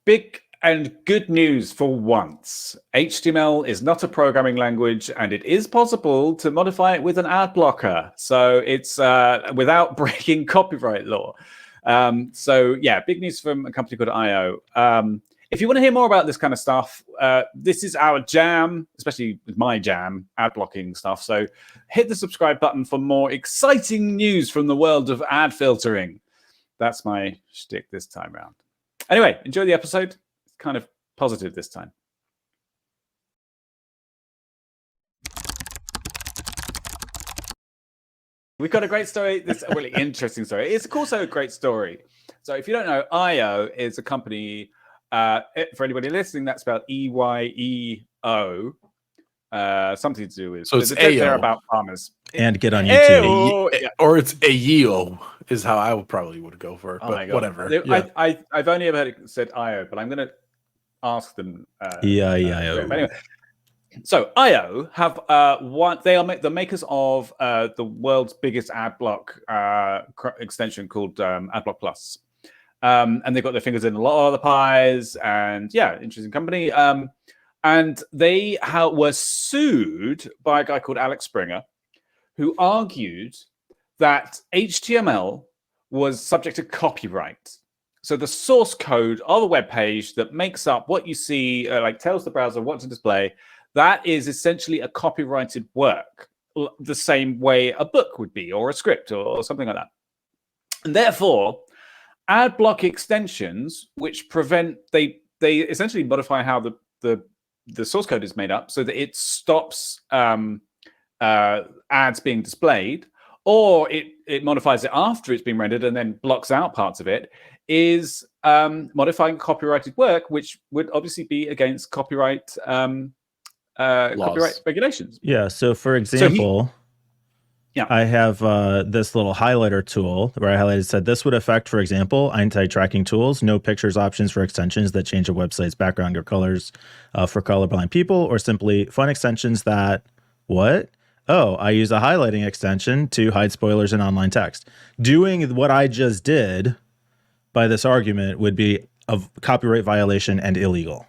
Big and good news for once. HTML is not a programming language, and it is possible to modify it with an ad blocker. So it's without breaking copyright law. So yeah, big news from a company called IO. If you want to hear more about this kind of stuff, this is our jam, especially with my jam, ad blocking stuff. So hit the subscribe button for more exciting news from the world of ad filtering. That's my shtick this time around. Anyway, enjoy the episode. It's kind of positive this time. We've got a great story. This is a really interesting story. It's also a great story. So if you don't know, IO is a company, for anybody listening, that's spelled EYEO. Something to do with. So it's AO. About farmers. And get on YouTube. Yeah. Or it's AEO is how I probably would go for it. Oh but whatever. Yeah. I've only ever heard it said IO, but I'm going to ask them. EIO. Anyway, so IO have they are the makers of the world's biggest ad block extension called AdBlock Plus, and they've got their fingers in a lot of the pies. And yeah, interesting company. And they were sued by a guy called Alex Springer, who argued that HTML was subject to copyright. So the source code of a web page that makes up what you see, like tells the browser what to display, that is essentially a copyrighted work, the same way a book would be, or a script, or something like that. And therefore, ad block extensions, which prevent, they essentially modify how the source code is made up so that it stops ads being displayed, or it modifies it after it's been rendered and then blocks out parts of it, is modifying copyrighted work, which would obviously be against copyright regulations. Yeah. So for example, I have this little highlighter tool where I highlighted said this would affect, for example, anti-tracking tools, no pictures options for extensions that change a website's background or colors for colorblind people, or simply fun extensions that what? Oh, I use a highlighting extension to hide spoilers in online text. Doing what I just did by this argument would be a copyright violation and illegal.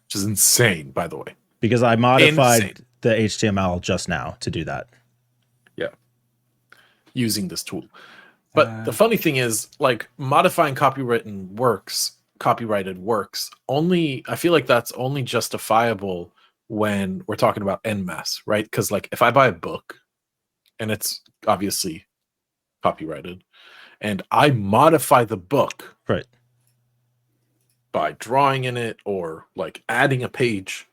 Which is insane, by the way. Because I modified the HTML just now to do that. Yeah. Using this tool. But the funny thing is, like, modifying copyrighted works, only, I feel like that's only justifiable when we're talking about en masse, right? Because, like, if I buy a book and it's obviously copyrighted and I modify the book, right, by drawing in it or like adding a page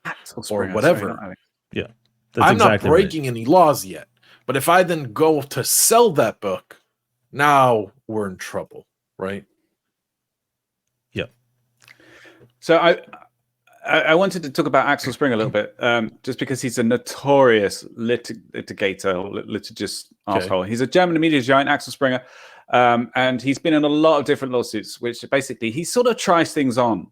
or whatever, yeah, I'm not breaking any laws yet. But if I then go to sell that book, now we're in trouble, right? Yeah. So I wanted to talk about Axel Springer a little bit, just because he's a notorious litigator, litigious asshole. He's a German media giant, Axel Springer, and he's been in a lot of different lawsuits, which basically he sort of tries things on.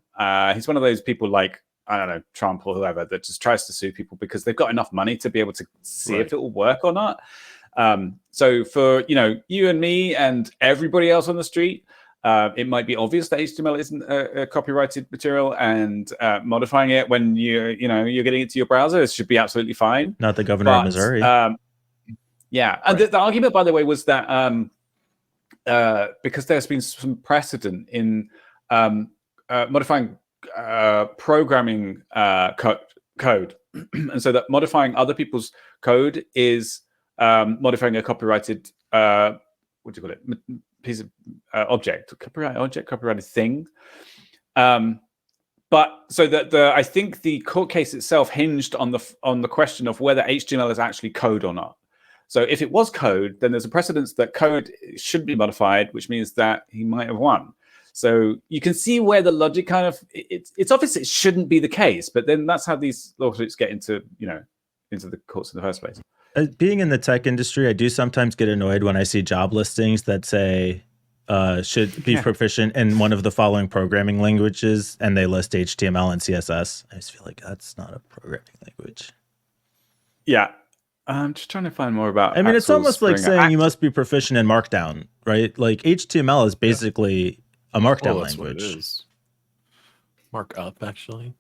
He's one of those people like, I don't know, Trump or whoever, that just tries to sue people because they've got enough money to be able to see if it will work or not. So for, you and me and everybody else on the street, it might be obvious that HTML isn't a copyrighted material, and modifying it when you're getting it to your browser should be absolutely fine. Not the governor of Missouri. Yeah. And the argument, by the way, was that because there's been some precedent in modifying programming code, and so that modifying other people's code is modifying a copyrighted what do you call it, piece of copyrighted thing. But so that I think the court case itself hinged on the question of whether HTML is actually code or not. So if it was code, then there's a precedence that code should be modified, which means that he might have won. So you can see where the logic kind of, it's obvious it shouldn't be the case, but then that's how these lawsuits get into the courts in the first place. Being in the tech industry, I do sometimes get annoyed when I see job listings that say should be proficient in one of the following programming languages, and they list HTML and CSS. I just feel like that's not a programming language. Yeah. I'm just trying to find more about. I mean, it's almost like saying you must be proficient in Markdown, right? Like HTML is basically a Markdown language. Markup, actually.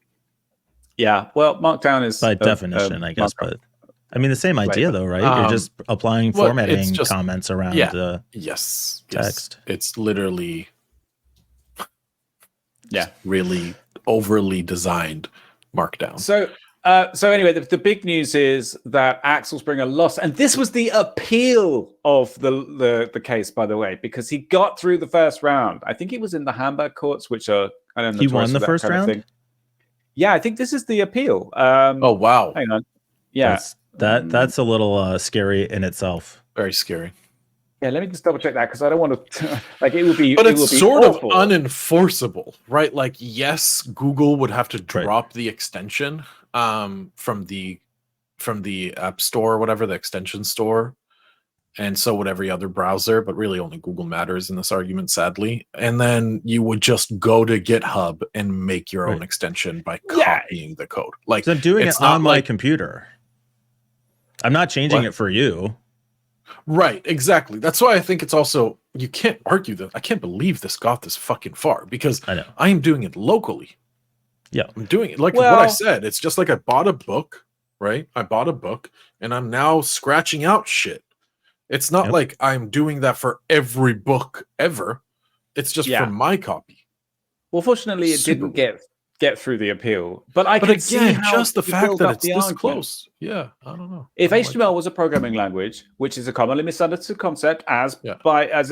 Yeah, well, Markdown is by definition, I guess. markup. But I mean, the same idea, though, right? You're just applying well, formatting it's just- comments around yeah. the Yes. text. It's literally Yeah. really overly designed Markdown. So anyway, the big news is that Axel's bring a loss, and this was the appeal of the case, by the way, because he got through the first round. I think he was in the Hamburg courts, which are I don't know. He won the first round. Yeah, I think this is the appeal. Oh wow! Hang on. Yeah, that's a little scary in itself. Very scary. Yeah, let me just double check that because I don't want to like it would be. But it's sort of awful. unenforceable, right? Like, yes, Google would have to drop the extension from the App Store or whatever, the extension store, and so would every other browser. But really, only Google matters in this argument, sadly. And then you would just go to GitHub and make your own extension by copying the code. Like, so I'm doing it on my computer. I'm not changing it for you. Right, exactly. That's why I think it's also, you can't argue that. I can't believe this got this fucking far because I am doing it locally. Yeah. I'm doing it like what I said. It's just like I bought a book, right? I bought a book and I'm now scratching out shit. It's not like I'm doing that for every book ever. It's just for my copy. Well, fortunately, it didn't get through the appeal. But again, see how just the fact that it's this close. Yeah, I don't know. If HTML was a programming language, which is a commonly misunderstood concept, as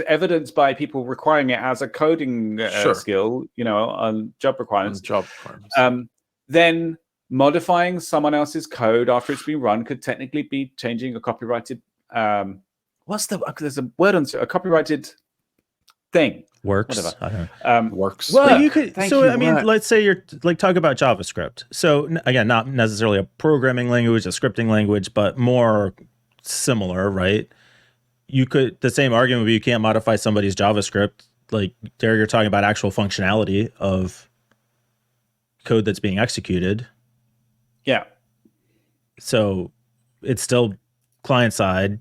evidenced by people requiring it as a coding skill, on job requirements, then modifying someone else's code after it's been run could technically be changing a copyrighted. There's a word on a copyrighted thing. Works. Whatever. I don't know. Works. Well, you could. Let's say you're talk about JavaScript. So again, not necessarily a programming language, a scripting language, but more similar, right? You could the same argument would be you can't modify somebody's JavaScript. Like there, you're talking about actual functionality of code that's being executed. Yeah. So it's still client side.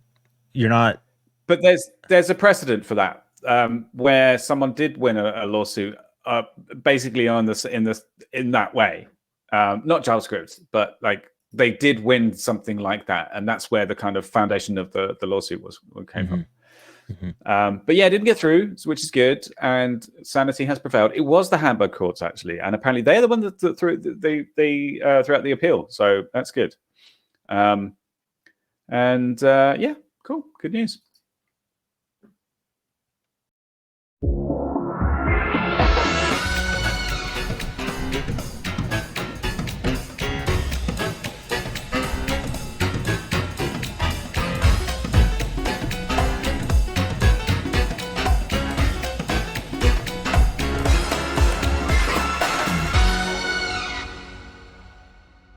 You're not. But there's a precedent for that. Where someone did win a lawsuit, basically in that way, not JavaScript, but like they did win something like that, and that's where the kind of foundation of the lawsuit came from. Mm-hmm. But yeah, it didn't get through, which is good, and sanity has prevailed. It was the Hamburg courts actually, and apparently they're the one that threw out the appeal, so that's good. Yeah, cool, good news.